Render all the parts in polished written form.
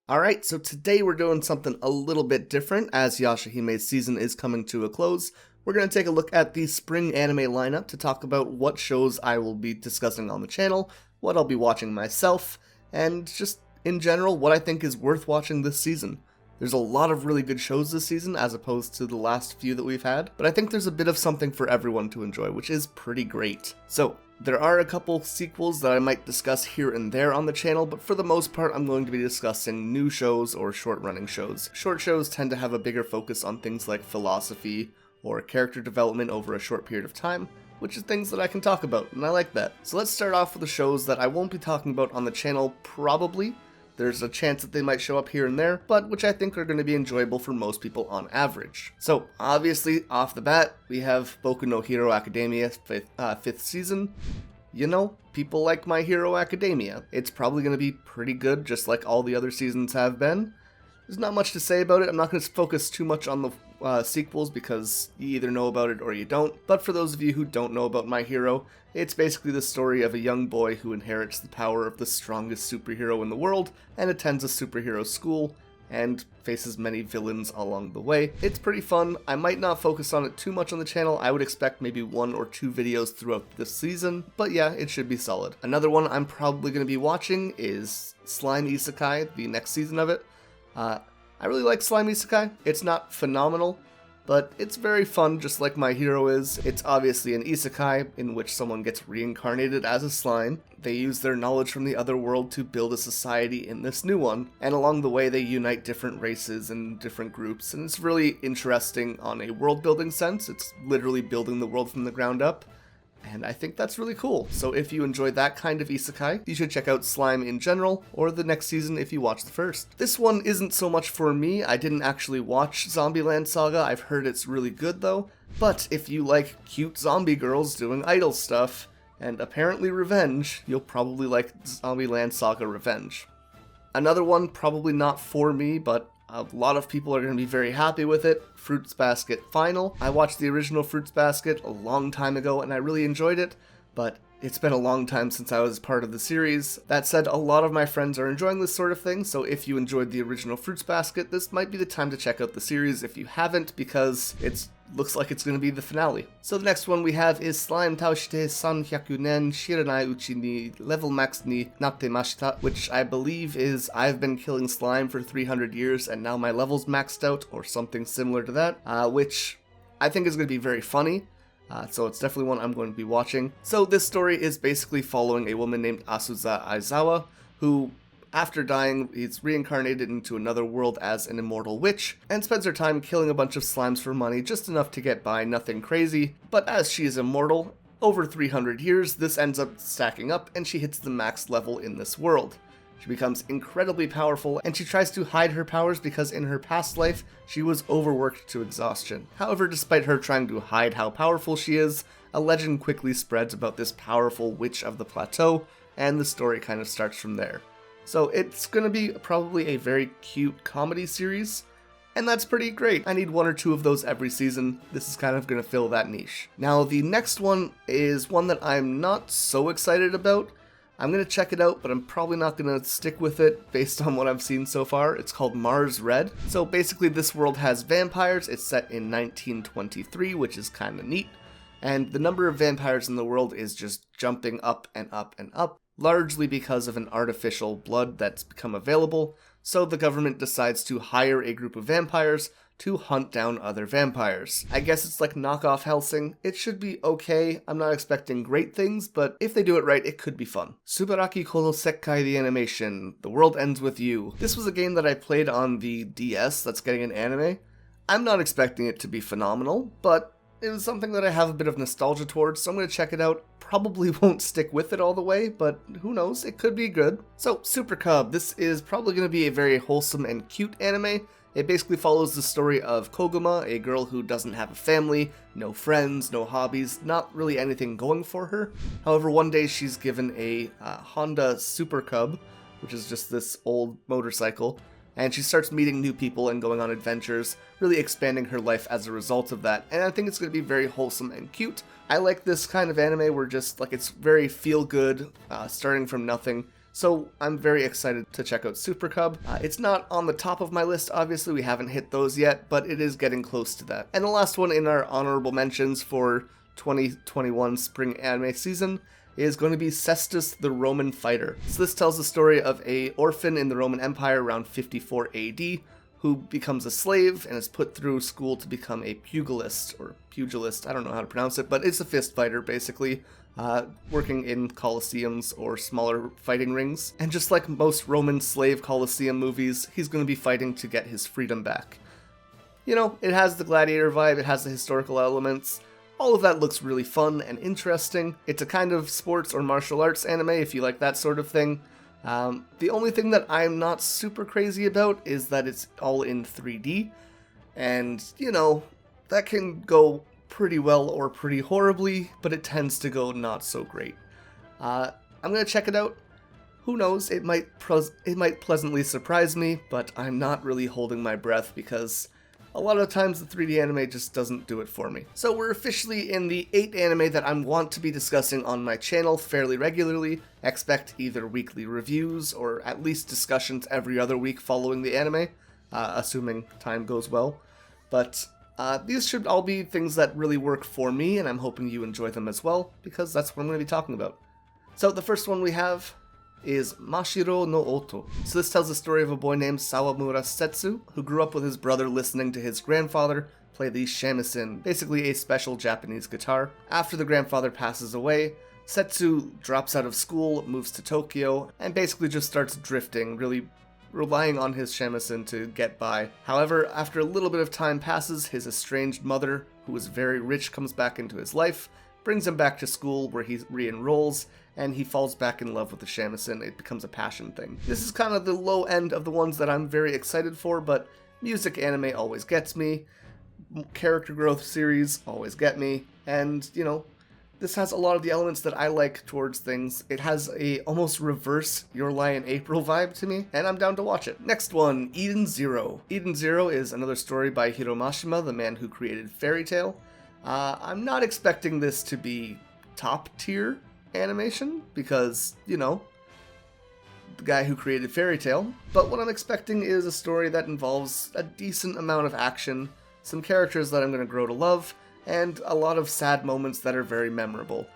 Alright, so today we're doing something a little bit different as Yashahime's season is coming to a close. We're going to take a look at the spring anime lineup to talk about what shows I will be discussing on the channel, what I'll be watching myself, and just in general what I think is worth watching this season. There's a lot of really good shows this season as opposed to the last few that we've had, but I think there's a bit of something for everyone to enjoy, which is pretty great. So, there are a couple sequels that I might discuss here and there on the channel, but for the most part I'm going to be discussing new shows or short-running shows. Short shows tend to have a bigger focus on things like philosophy or character development over a short period of time, which is things that I can talk about, and I like that. So let's start off with the shows that I won't be talking about on the channel, probably. There's a chance that they might show up here and there, but which I think are going to be enjoyable for most people on average. So, obviously, off the bat, we have Boku no Hero Academia 5th season. You know, people like My Hero Academia. It's probably going to be pretty good, just like all the other seasons have been. There's not much to say about it. I'm not going to focus too much on the sequels because you either know about it or you don't. But for those of you who don't know about My Hero, it's basically the story of a young boy who inherits the power of the strongest superhero in the world and attends a superhero school and faces many villains along the way. It's pretty fun. I might not focus on it too much on the channel. I would expect maybe 1 or 2 videos throughout this season, but yeah, it should be solid. Another one I'm probably going to be watching is Slime Isekai, the next season of it. I really like Slime Isekai. It's not phenomenal, but it's very fun just like My Hero is. It's obviously an isekai in which someone gets reincarnated as a slime. They use their knowledge from the other world to build a society in this new one, and along the way they unite different races and different groups, and it's really interesting on a world building sense. It's literally building the world from the ground up. And I think that's really cool. So if you enjoy that kind of isekai, you should check out Slime in general, or the next season if you watch the first. This one isn't so much for me. I didn't actually watch Zombieland Saga. I've heard it's really good though. But if you like cute zombie girls doing idol stuff, and apparently revenge, you'll probably like Zombieland Saga Revenge. Another one, probably not for me, but a lot of people are going to be very happy with it, Fruits Basket Final. I watched the original Fruits Basket a long time ago and I really enjoyed it, but it's been a long time since I was part of the series. That said, a lot of my friends are enjoying this sort of thing, so if you enjoyed the original Fruits Basket, this might be the time to check out the series if you haven't, because it looks like it's going to be the finale. So the next one we have is Slime Taoshite Sanhyaku nen Shiranai Uchi ni Level Max ni Natte Mashita, which I believe is I've been killing slime for 300 years and now my level's maxed out, or something similar to that, which I think is going to be very funny. So it's definitely one I'm going to be watching. So this story is basically following a woman named Asuza Aizawa, who, after dying, is reincarnated into another world as an immortal witch, and spends her time killing a bunch of slimes for money, just enough to get by, nothing crazy. But as she is immortal, over 300 years, this ends up stacking up, and she hits the max level in this world. She becomes incredibly powerful, and she tries to hide her powers because in her past life, she was overworked to exhaustion. However, despite her trying to hide how powerful she is, a legend quickly spreads about this powerful witch of the plateau, and the story kind of starts from there. So it's going to be probably a very cute comedy series, and that's pretty great. I need 1 or 2 of those every season. This is kind of going to fill that niche. Now, the next one is one that I'm not so excited about. I'm going to check it out, but I'm probably not going to stick with it based on what I've seen so far. It's called Mars Red. So basically this world has vampires. It's set in 1923, which is kind of neat. And the number of vampires in the world is just jumping up and up and up, largely because of an artificial blood that's become available. So the government decides to hire a group of vampires to hunt down other vampires. I guess it's like knockoff Hellsing. It should be okay. I'm not expecting great things, but if they do it right, it could be fun. Subaraki Kono Sekkai the animation, The World Ends With You. This was a game that I played on the DS that's getting an anime. I'm not expecting it to be phenomenal, but it was something that I have a bit of nostalgia towards, so I'm going to check it out. Probably won't stick with it all the way, but who knows, it could be good. So, Super Cub, this is probably going to be a very wholesome and cute anime. It basically follows the story of Koguma, a girl who doesn't have a family, no friends, no hobbies, not really anything going for her. However, one day she's given a Honda Super Cub, which is just this old motorcycle, and she starts meeting new people and going on adventures, really expanding her life as a result of that, and I think it's going to be very wholesome and cute. I like this kind of anime where just, like, it's very feel-good, starting from nothing, So I'm very excited to check out Super Cub. It's not on the top of my list, obviously, we haven't hit those yet, but it is getting close to that. And the last one in our honorable mentions for 2021 spring anime season is going to be Cestus the Roman Fighter. So this tells the story of an orphan in the Roman Empire around 54 AD who becomes a slave and is put through school to become a pugilist, I don't know how to pronounce it, but it's a fist fighter basically, working in coliseums or smaller fighting rings. And just like most Roman slave coliseum movies, he's going to be fighting to get his freedom back. You know, it has the gladiator vibe, it has the historical elements. All of that looks really fun and interesting. It's a kind of sports or martial arts anime if you like that sort of thing. The only thing that I'm not super crazy about is that it's all in 3D. And, you know, that can go pretty well or pretty horribly, but it tends to go not so great. I'm gonna check it out. Who knows, it might pleasantly surprise me, but I'm not really holding my breath because a lot of times the 3D anime just doesn't do it for me. So we're officially in the 8 anime that I want to be discussing on my channel fairly regularly. Expect either weekly reviews or at least discussions every other week following the anime, assuming time goes well. But these should all be things that really work for me, and I'm hoping you enjoy them as well, because that's what I'm going to be talking about. So the first one we have is Mashiro no Oto. So this tells the story of a boy named Sawamura Setsu, who grew up with his brother listening to his grandfather play the shamisen, basically a special Japanese guitar. After the grandfather passes away, Setsu drops out of school, moves to Tokyo, and basically just starts drifting, really relying on his shamisen to get by. However, after a little bit of time passes, his estranged mother, who is very rich, comes back into his life, brings him back to school where he re-enrolls, and he falls back in love with the shamisen. It becomes a passion thing. This is kind of the low end of the ones that I'm very excited for, but music anime always gets me, character growth series always get me, and, you know, this has a lot of the elements that I like towards things. It has a almost reverse Your Lie in April vibe to me, and I'm down to watch it. Next one, Eden Zero. Eden Zero is another story by Hiromashima, the man who created Fairy Tail. I'm not expecting this to be top tier animation because, you know, the guy who created Fairy Tail, but what I'm expecting is a story that involves a decent amount of action, some characters that I'm going to grow to love, and a lot of sad moments that are very memorable.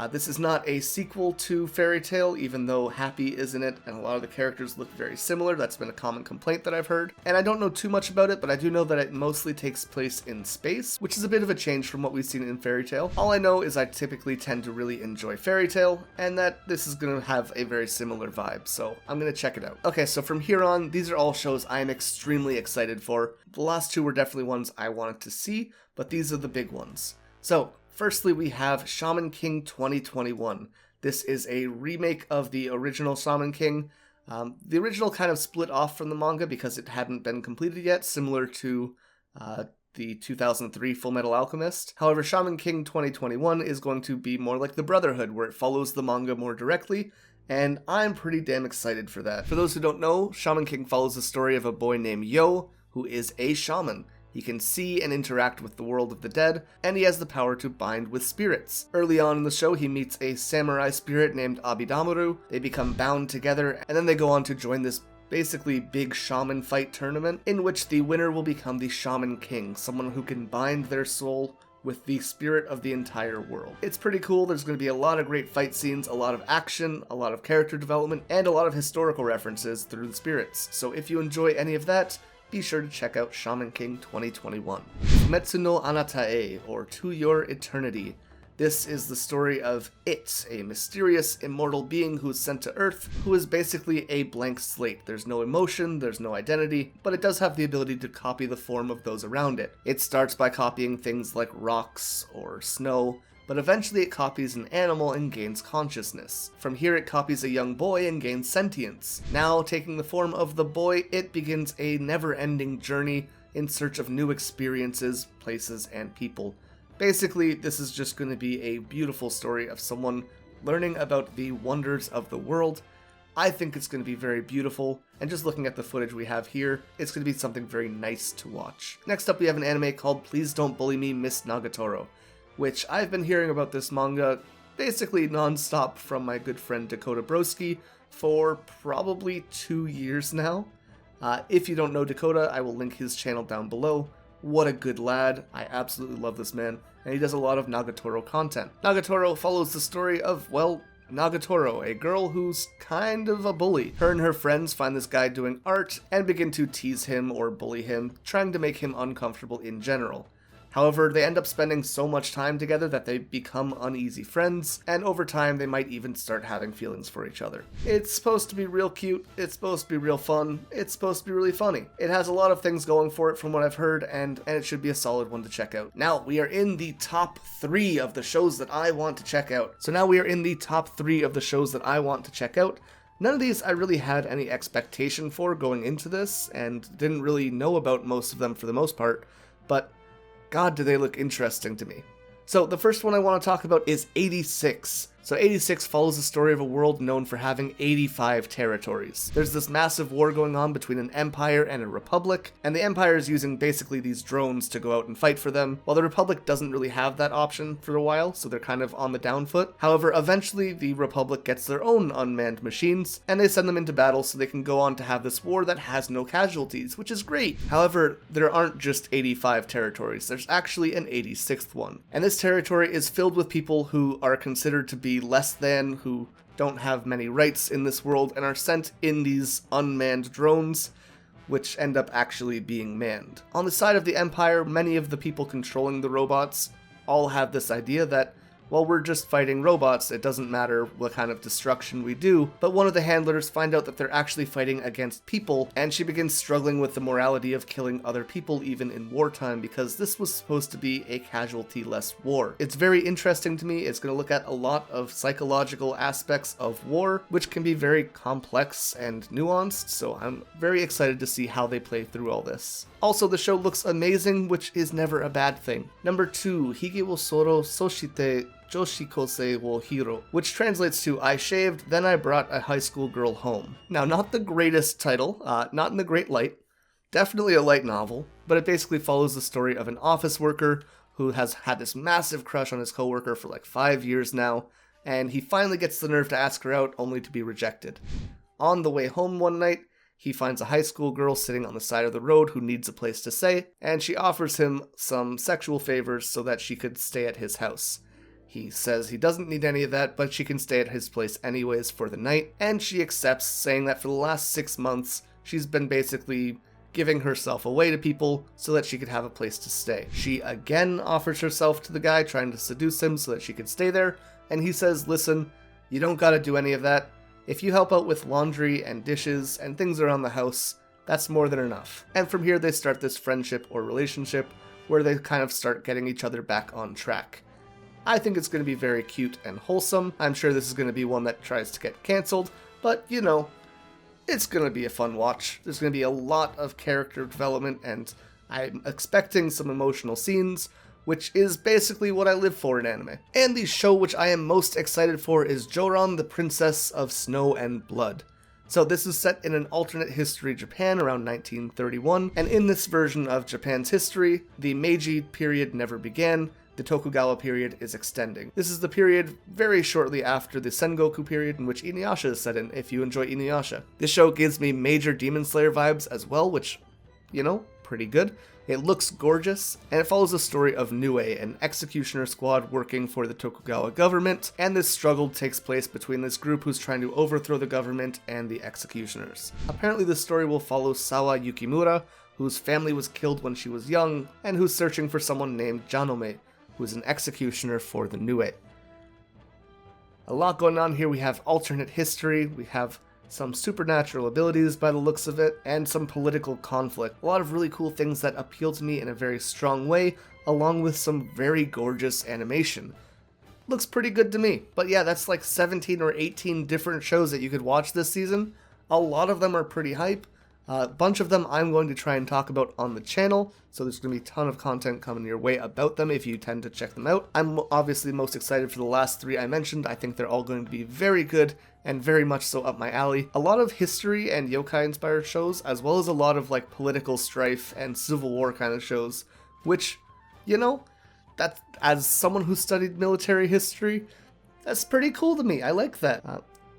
This is not a sequel to Fairy Tail, even though Happy is in it, and a lot of the characters look very similar. That's been a common complaint that I've heard. And I don't know too much about it, but I do know that it mostly takes place in space, which is a bit of a change from what we've seen in Fairy Tail. All I know is I typically tend to really enjoy Fairy Tail, and that this is going to have a very similar vibe, so I'm going to check it out. Okay, so from here on, these are all shows I am extremely excited for. The last two were definitely ones I wanted to see, but these are the big ones. So, firstly, we have Shaman King 2021. This is a remake of the original Shaman King. The original kind of split off from the manga because it hadn't been completed yet, similar to the 2003 Fullmetal Alchemist. However, Shaman King 2021 is going to be more like the Brotherhood, where it follows the manga more directly, and I'm pretty damn excited for that. For those who don't know, Shaman King follows the story of a boy named Yo, who is a shaman. He can see and interact with the world of the dead, and he has the power to bind with spirits. Early on in the show, he meets a samurai spirit named Abidamaru. They become bound together, and then they go on to join this basically big shaman fight tournament, in which the winner will become the Shaman King, someone who can bind their soul with the spirit of the entire world. It's pretty cool. There's going to be a lot of great fight scenes, a lot of action, a lot of character development, and a lot of historical references through the spirits. So if you enjoy any of that, be sure to check out Shaman King 2021. Fumetsu no Anatae, or To Your Eternity. This is the story of It, a mysterious, immortal being who is sent to Earth, who is basically a blank slate. There's no emotion, there's no identity, but it does have the ability to copy the form of those around it. It starts by copying things like rocks or snow, but eventually it copies an animal and gains consciousness. From here it copies a young boy and gains sentience. Now, taking the form of the boy, it begins a never-ending journey in search of new experiences, places, and people. Basically, this is just going to be a beautiful story of someone learning about the wonders of the world. I think it's going to be very beautiful, and just looking at the footage we have here, it's going to be something very nice to watch. Next up, we have an anime called Please Don't Bully Me, Miss Nagatoro, which I've been hearing about this manga basically non-stop from my good friend Dakota Broski for probably 2 years now. If you don't know Dakota, I will link his channel down below. What a good lad. I absolutely love this man, and he does a lot of Nagatoro content. Nagatoro follows the story of, well, Nagatoro, a girl who's kind of a bully. Her and her friends find this guy doing art and begin to tease him or bully him, trying to make him uncomfortable in general. However, they end up spending so much time together that they become uneasy friends, and over time they might even start having feelings for each other. It's supposed to be real cute, it's supposed to be real fun, it's supposed to be really funny. It has a lot of things going for it from what I've heard, and it should be a solid one to check out. Now, we are in the top 3 of the shows that I want to check out. None of these I really had any expectation for going into this, and didn't really know about most of them for the most part, but God, do they look interesting to me. So the first one I want to talk about is 86. So 86 follows the story of a world known for having 85 territories. There's this massive war going on between an empire and a republic, and the empire is using basically these drones to go out and fight for them, while the republic doesn't really have that option for a while, so they're kind of on the down foot. However, eventually the republic gets their own unmanned machines, and they send them into battle so they can go on to have this war that has no casualties, which is great. However, there aren't just 85 territories, there's actually an 86th one. And this territory is filled with people who are considered to be less than, who don't have many rights in this world, and are sent in these unmanned drones, which end up actually being manned. On the side of the Empire, many of the people controlling the robots all have this idea that, well, we're just fighting robots, it doesn't matter what kind of destruction we do, but one of the handlers find out that they're actually fighting against people, and she begins struggling with the morality of killing other people even in wartime, because this was supposed to be a casualty-less war. It's very interesting to me. It's going to look at a lot of psychological aspects of war, which can be very complex and nuanced, so I'm very excited to see how they play through all this. Also, the show looks amazing, which is never a bad thing. Number 2, Hige wo soro soshite Joshikose wo hiro, which translates to I shaved, then I brought a high school girl home. Now, not the greatest title, not in the great light, definitely a light novel, but it basically follows the story of an office worker who has had this massive crush on his coworker for like 5 years now, and he finally gets the nerve to ask her out only to be rejected. On the way home one night, he finds a high school girl sitting on the side of the road who needs a place to stay, and she offers him some sexual favors so that she could stay at his house. He says he doesn't need any of that, but she can stay at his place anyways for the night, and she accepts, saying that for the last 6 months, she's been basically giving herself away to people so that she could have a place to stay. She again offers herself to the guy, trying to seduce him so that she could stay there, and he says, listen, you don't gotta do any of that. If you help out with laundry and dishes and things around the house, that's more than enough. And from here they start this friendship or relationship where they kind of start getting each other back on track. I think it's going to be very cute and wholesome. I'm sure this is going to be one that tries to get cancelled, but you know, it's going to be a fun watch. There's going to be a lot of character development, and I'm expecting some emotional scenes, which is basically what I live for in anime. And the show which I am most excited for is Jouran, the Princess of Snow and Blood. So this is set in an alternate history Japan around 1931, and in this version of Japan's history, the Meiji period never began. The Tokugawa period is extending. This is the period very shortly after the Sengoku period, in which Inuyasha is set in, if you enjoy Inuyasha. This show gives me major Demon Slayer vibes as well, which, you know, pretty good. It looks gorgeous, and it follows the story of Nue, an executioner squad working for the Tokugawa government, and this struggle takes place between this group who's trying to overthrow the government and the executioners. Apparently the story will follow Sawa Yukimura, whose family was killed when she was young, and who's searching for someone named Janome, who's an executioner for the Nue. A lot going on here. We have alternate history, we have some supernatural abilities by the looks of it, and some political conflict. A lot of really cool things that appeal to me in a very strong way, along with some very gorgeous animation. Looks pretty good to me. But yeah, that's like 17 or 18 different shows that you could watch this season. A lot of them are pretty hype. A bunch of them I'm going to try and talk about on the channel, so there's going to be a ton of content coming your way about them if you tend to check them out. I'm obviously most excited for the last 3 I mentioned. I think they're all going to be very good and very much so up my alley. A lot of history and yokai inspired shows, as well as a lot of like political strife and civil war kind of shows, which, you know, that as someone who studied military history, That's pretty cool to me. I like that.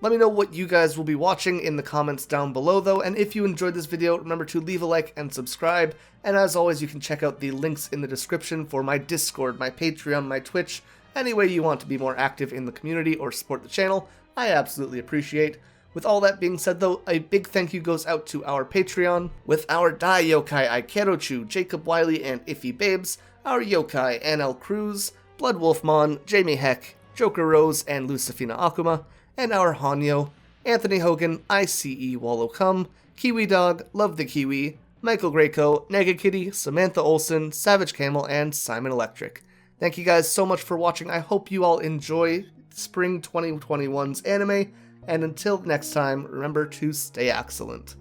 Let me know what you guys will be watching in the comments down below though, and if you enjoyed this video, remember to leave a like and subscribe, and as always you can check out the links in the description for my Discord, my Patreon, my Twitch, any way you want to be more active in the community or support the channel, I absolutely appreciate. With all that being said though, a big thank you goes out to our Patreon, with our Dai Yokai Ikerochu, Jacob Wiley, and Iffy Babes, our Yokai NL Cruz, Blood Wolfmon, Jamie Heck, Joker Rose, and Lucifina Akuma, and our Hanyo, Anthony Hogan, ICE Wallow Cum, Kiwi Dog, Love the Kiwi, Michael Greco, Negakitty, Samantha Olsen, Savage Camel, and Simon Electric. Thank you guys so much for watching. I hope you all enjoy Spring 2021's anime, and until next time, remember to stay excellent.